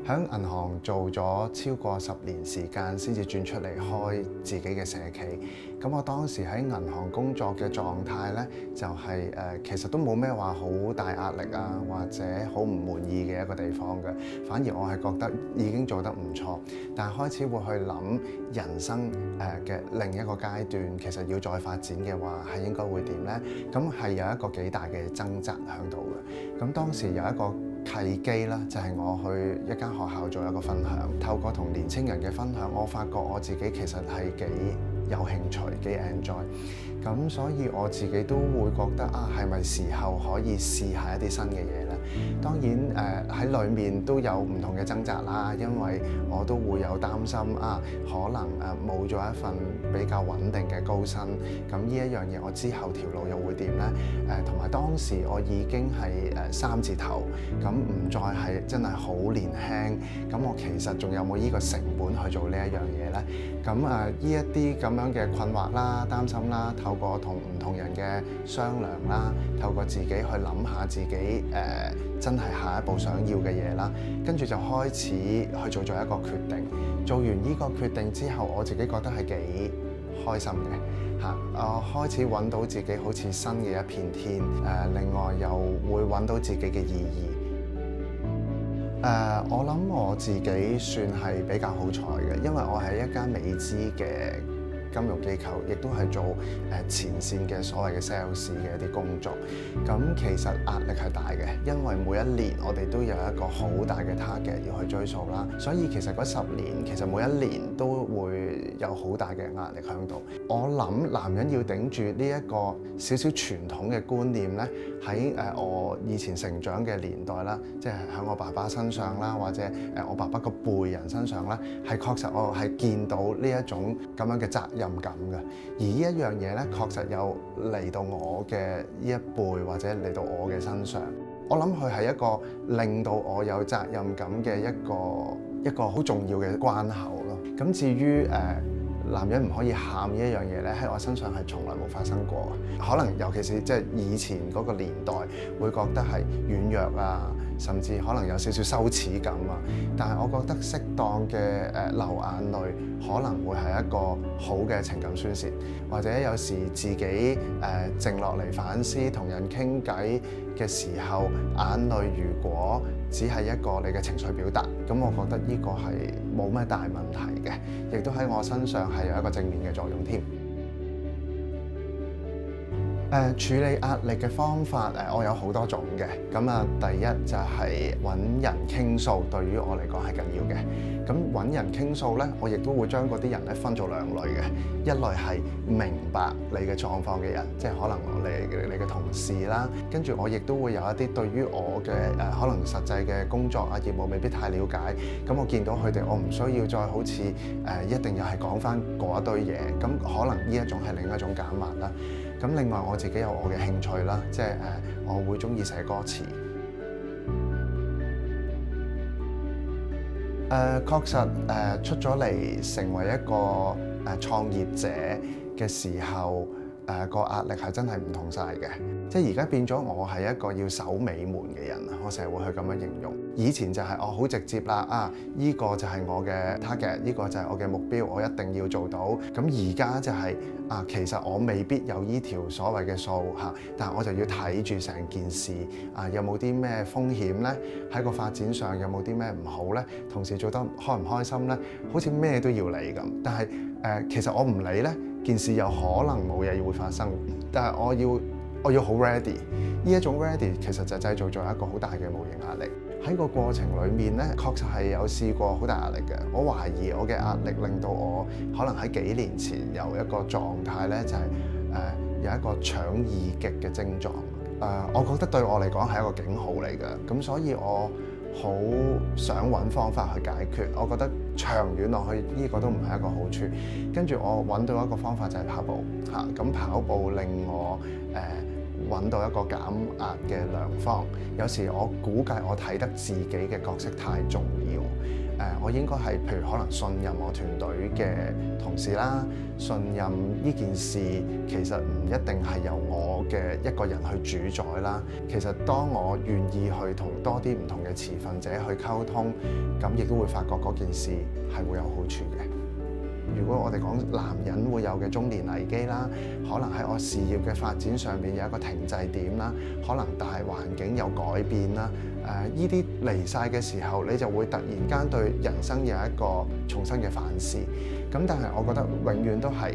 喺銀行做咗超過10年時間，先至轉出嚟開自己嘅社企。咁我當時喺銀行工作嘅狀態呢，就係其實都冇咩話好大壓力啊，或者好唔滿意嘅一個地方嘅。反而我係覺得已經做得唔錯，但係開始會去諗人生嘅另一個階段，其實要再發展嘅話，係應該會點呢？咁係有一個幾大嘅掙扎喺度嘅。咁當時有一個契機啦，就係我去一間學校做一個分享，透過同年青人嘅分享，我發覺我自己其實係幾有興趣，幾 enjoy。咁所以我自己都會覺得係咪時候可以試下一啲新嘅嘢呢？當然喺裡面都有唔同嘅掙扎啦，因為我都會有擔心可能冇咗一份比較穩定嘅高薪，咁呢一樣嘢我之後條路又會點呢？同埋當時我已經係3字頭，咁唔再係真係好年輕，咁我其實仲有冇呢個成本去做呢一樣嘢呢？咁呢一啲咁樣嘅困惑啦、擔心啦，透過同唔同人嘅商量啦，透過自己去諗下自己真係下一步想要嘅嘢啦，跟住就開始去做咗一個決定。做完呢個決定之後，我自己覺得係幾開心嘅嚇。我開始揾到自己好似新嘅一片天，另外又會揾到自己嘅意義。我諗我自己算係比較好彩嘅，因為我係一間美資嘅金融機構，亦都係做前線嘅所謂嘅 sales 嘅一啲工作。咁其實壓力係大嘅，因為每一年我哋都有一個好大嘅 target 要去追數啦。所以其實嗰10年，其實每一年都會有好大嘅壓力喺度。我諗男人要頂住呢一個少少傳統嘅觀念咧，喺我以前成長嘅年代啦，即係喺我爸爸身上啦，或者我爸爸個輩人身上啦，係確實我係見到呢一種咁樣嘅責任感嘅。而呢一樣嘢咧，確實有嚟到我嘅呢一輩或者嚟到我嘅身上。我諗佢係一個令到我有責任感嘅一個好重要嘅關口咯。咁至於男人唔可以喊呢一樣嘢咧，喺我身上係從來冇發生過。可能尤其是即係以前嗰個年代，會覺得係軟弱啊，甚至可能有少少羞恥感啊。但係我覺得適當嘅流眼淚，可能會係一個好嘅情感宣泄，或者有時自己靜落嚟反思，同人傾偈嘅時候，眼淚如果只係一個你嘅情緒表達，咁我覺得呢個係冇咩大問題嘅，亦都喺我身上係有一個正面嘅作用添。處理壓力嘅方法我有好多種嘅。咁第一就係揾人傾訴，對於我嚟講係緊要嘅。咁揾人傾訴咧，我亦都會將嗰啲人咧分做2類嘅。一類係明白你嘅狀況嘅人，即係可能你嘅同事啦。跟住我亦都會有一啲對於我嘅可能實際嘅工作業務未必太了解。咁我見到佢哋，我唔需要再好似一定又係講翻嗰一堆嘢。咁可能呢一種係另一種減壓啦。咁另外我自己有我嘅興趣啦，即係我會中意寫歌詞。確實出咗嚟成為一個創業者嘅時候，個壓力係真係唔同晒嘅。即係而家變咗我係一個要守尾門嘅人，我成日會去咁樣形容。以前就係我好直接啦，呢個就係我嘅 target，呢個就係我嘅目標，我一定要做到。咁而家就係其實我未必有呢條所謂嘅數嚇，但係我就要睇住成件事有冇啲咩風險呢？喺個發展上有冇啲咩唔好呢？同時做得開唔開心呢？好似咩都要理咁。但係其實我唔理呢，件事又可能冇嘢會發生。但係我要好 ready， 呢一種 ready 其實就製造咗一個好大嘅無形壓力。喺個過程裡面咧，確實係有試過好大壓力嘅。我懷疑我嘅壓力令到我可能喺幾年前有一個狀態咧，就係有一個腸易激嘅症狀。我覺得對我嚟講係一個警號嚟嘅。咁所以我好想揾方法去解決。我覺得長遠落去呢個都唔係一個好處。跟住我揾到一個方法就係跑步嚇。咁跑步令我揾到一個減壓嘅良方。有時我估計我睇得自己嘅角色太重要，我應該係譬如可能信任我團隊嘅同事啦，信任呢件事其實唔一定係由我嘅一個人去主宰啦。其實當我願意去同多啲唔同嘅持份者去溝通，咁亦都會發覺嗰件事係會有好處嘅。如果我哋講男人會有嘅中年危機啦，可能喺我事業嘅發展上面有一個停滯點啦，可能大環境有改變啦，依啲嚟晒嘅時候，你就會突然間對人生有一個重新嘅反思。咁但係我覺得永遠都係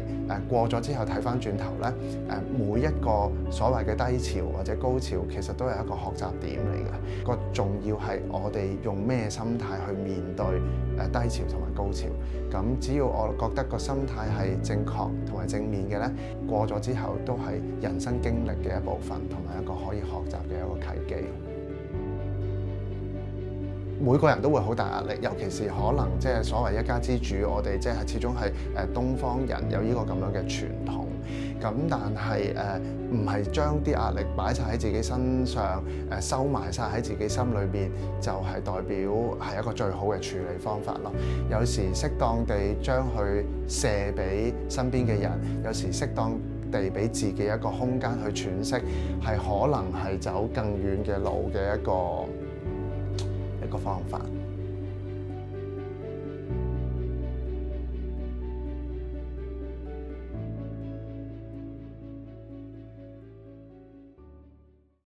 過咗之後睇翻轉頭咧，每一個所謂嘅低潮或者高潮，其實都係一個學習點嚟嘅。個重要係我哋用咩心態去面對低潮同埋高潮。咁只要我覺得個心態係正確同埋正面嘅咧，過咗之後都係人生經歷嘅一部分，同埋一個可以學習嘅一個契機。每個人都會好大壓力，尤其是可能即係所謂一家之主，我哋即係始終係東方人有呢個咁樣嘅傳統。咁但係唔係將啲壓力擺晒喺自己身上，收埋晒喺自己心裏邊，就係代表係一個最好嘅處理方法咯。有時適當地將佢卸俾身邊嘅人，有時適當地俾自己一個空間去喘息，係可能係走更遠嘅路嘅一個方法。